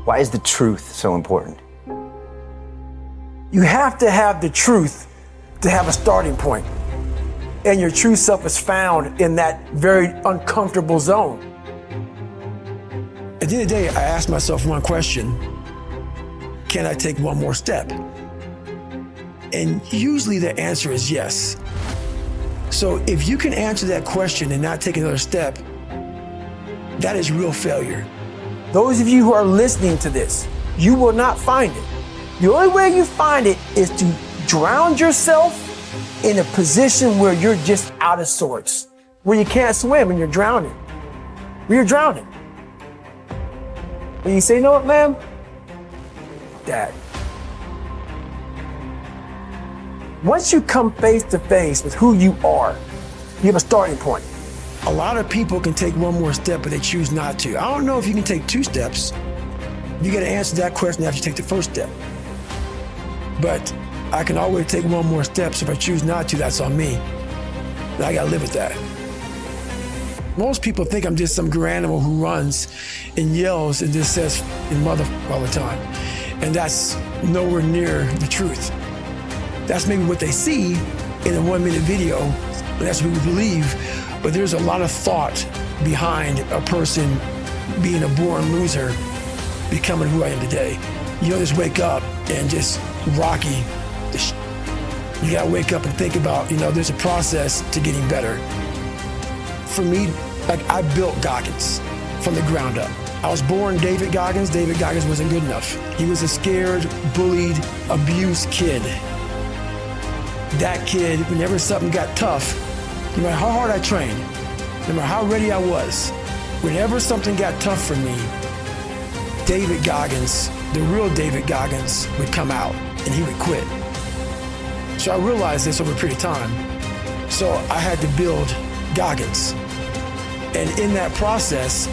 Why is the truth so important? You have to have the truth to have a starting point. And your true self is found in that very uncomfortable zone. At the end of the day, I ask myself one question: can I take one more step? And usually the answer is yes. So if you can answer that question and not take another step, that is real failure. Those of you who are listening to this, you will not find it. The only way you find it is to drown yourself in a position where you're just out of sorts, where you can't swim and you're drowning. Where you're drowning. When you say, you know what, ma'am? Dad. Once you come face to face with who you are, you have a starting point. A lot of people can take one more step, but they choose not to. I don't know if you can take two steps. You got to answer that question after you take the first step. But I can always take one more step, so if I choose not to, that's on me. And I got to live with that. Most people think I'm just some animal who runs and yells and just says mother all the time. And that's nowhere near the truth. That's maybe what they see in a 1-minute video, and that's what we believe. But there's a lot of thought behind a person being a born loser, becoming who I am today. You don't just wake up and just rocky the shit. You gotta wake up and think about, there's a process to getting better. For me, I built Goggins from the ground up. I was born David Goggins. David Goggins wasn't good enough. He was a scared, bullied, abused kid. That kid, whenever something got tough, no matter how hard I trained, no matter how ready I was, whenever something got tough for me, David Goggins, the real David Goggins, would come out and he would quit. So I realized this over a period of time. So I had to build Goggins. And in that process,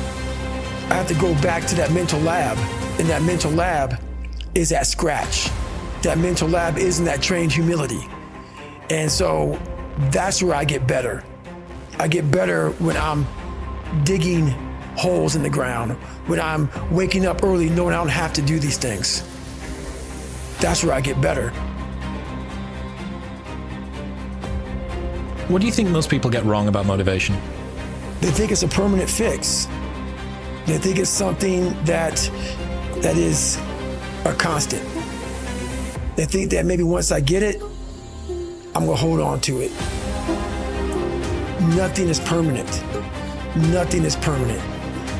I have to go back to that mental lab. And that mental lab is at scratch. That mental lab is in that trained humility. And so that's where I get better. I get better when I'm digging holes in the ground, when I'm waking up early knowing I don't have to do these things. That's where I get better. What do you think most people get wrong about motivation? They think it's a permanent fix. They think it's something that is a constant. They think that maybe once I get it, I'm gonna hold on to it. Nothing is permanent. Nothing is permanent.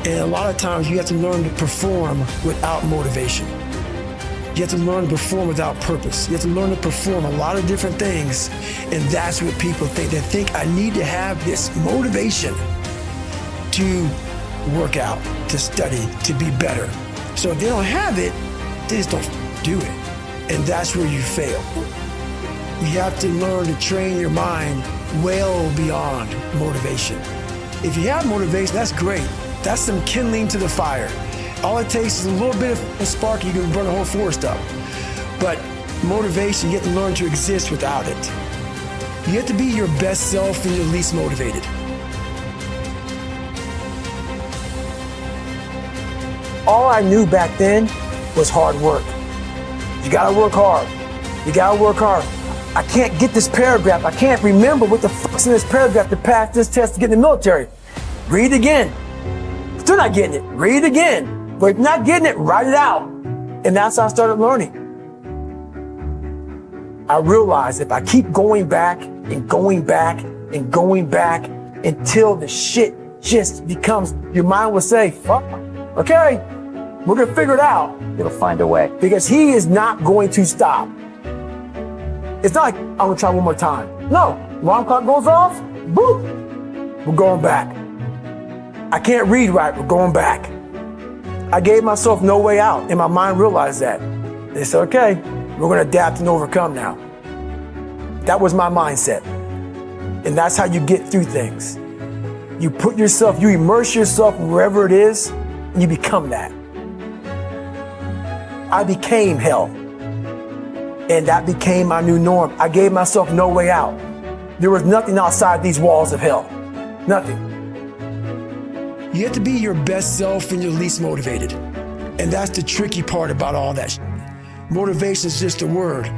And a lot of times you have to learn to perform without motivation. You have to learn to perform without purpose. You have to learn to perform a lot of different things. And that's what people think. They think I need to have this motivation to work out, to study, to be better. So if they don't have it, they just don't do it. And that's where you fail. You have to learn to train your mind well beyond motivation. If you have motivation, that's great. That's some kindling to the fire. All it takes is a little bit of a spark, you can burn a whole forest up. But motivation, you have to learn to exist without it. You have to be your best self when you're least motivated. All I knew back then was hard work. You gotta work hard. You gotta work hard. I can't get this paragraph. I can't remember what the fuck's in this paragraph to pass this test to get in the military. Read it again. Still not getting it. Read it again. But if you're not getting it, write it out. And that's how I started learning. I realized if I keep going back and going back and going back until the shit just becomes, your mind will say, fuck, okay, we're gonna figure it out. It'll find a way. Because he is not going to stop. It's not like, I'm gonna try one more time. No, alarm clock goes off, boop, we're going back. I can't read right, we're going back. I gave myself no way out, and my mind realized that. They said, okay, we're gonna adapt and overcome now. That was my mindset. And that's how you get through things. You put yourself, you immerse yourself wherever it is, and you become that. I became hell. And that became my new norm. I gave myself no way out. There was nothing outside these walls of hell. Nothing. You have to be your best self when you're least motivated. And that's the tricky part about all that. Motivation is just a word.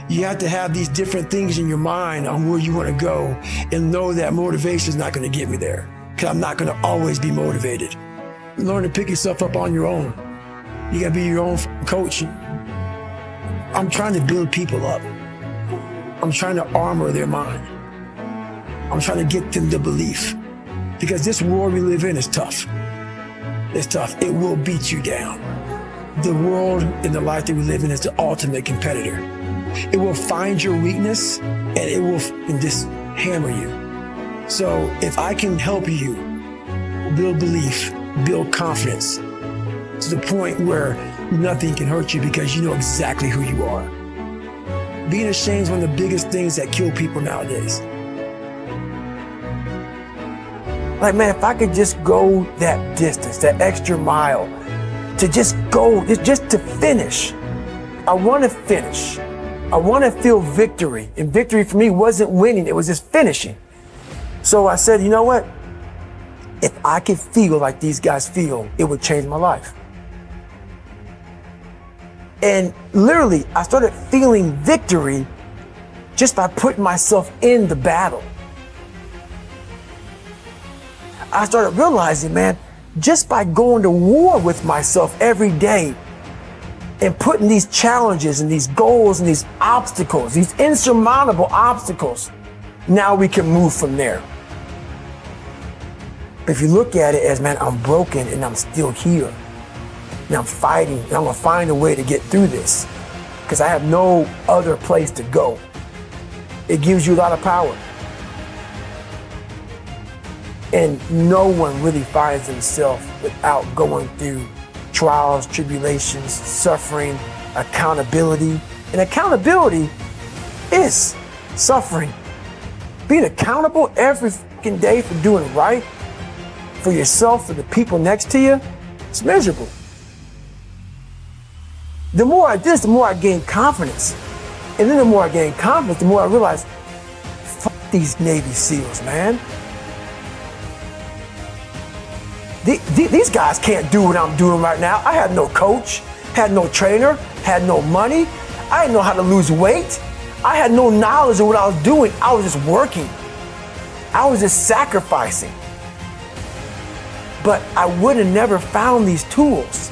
You have to have these different things in your mind on where you want to go and know that motivation is not going to get me there, because I'm not going to always be motivated. Learn to pick yourself up on your own. You got to be your own coach. I'm trying to build people up. I'm trying to armor their mind. I'm trying to get them the belief, because this world we live in is tough. It's tough. It will beat you down. The world and the life that we live in is the ultimate competitor. It will find your weakness and it will just hammer you. So if I can help you build belief, build confidence to the point where nothing can hurt you because you know exactly who you are. Being ashamed is one of the biggest things that kill people nowadays. Like, man, if I could just go that distance, that extra mile, to just go, just to finish. I want to finish. I want to feel victory. And victory for me wasn't winning, it was just finishing. So I said, you know what? If I could feel like these guys feel, it would change my life. And literally, I started feeling victory just by putting myself in the battle. I started realizing, man, just by going to war with myself every day and putting these challenges and these goals and these obstacles, these insurmountable obstacles, now we can move from there. If you look at it as, man, I'm broken and I'm still here. And I'm fighting and I'm gonna find a way to get through this because I have no other place to go. It gives you a lot of power. And no one really finds themselves without going through trials, tribulations, suffering, accountability. And accountability is suffering. Being accountable every fucking day for doing right for yourself, for the people next to you, it's miserable. The more I did this, the more I gained confidence. And then the more I gained confidence, the more I realized, fuck these Navy SEALs, man. These guys can't do what I'm doing right now. I had no coach, had no trainer, had no money. I didn't know how to lose weight. I had no knowledge of what I was doing. I was just working. I was just sacrificing. But I would have never found these tools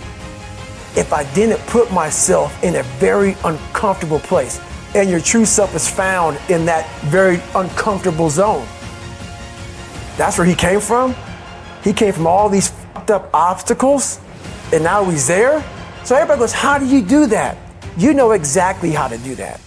if I didn't put myself in a very uncomfortable place. And your true self is found in that very uncomfortable zone. That's where he came from. He came from all these fucked up obstacles, and now he's there. So everybody goes, how do you do that? You know exactly how to do that.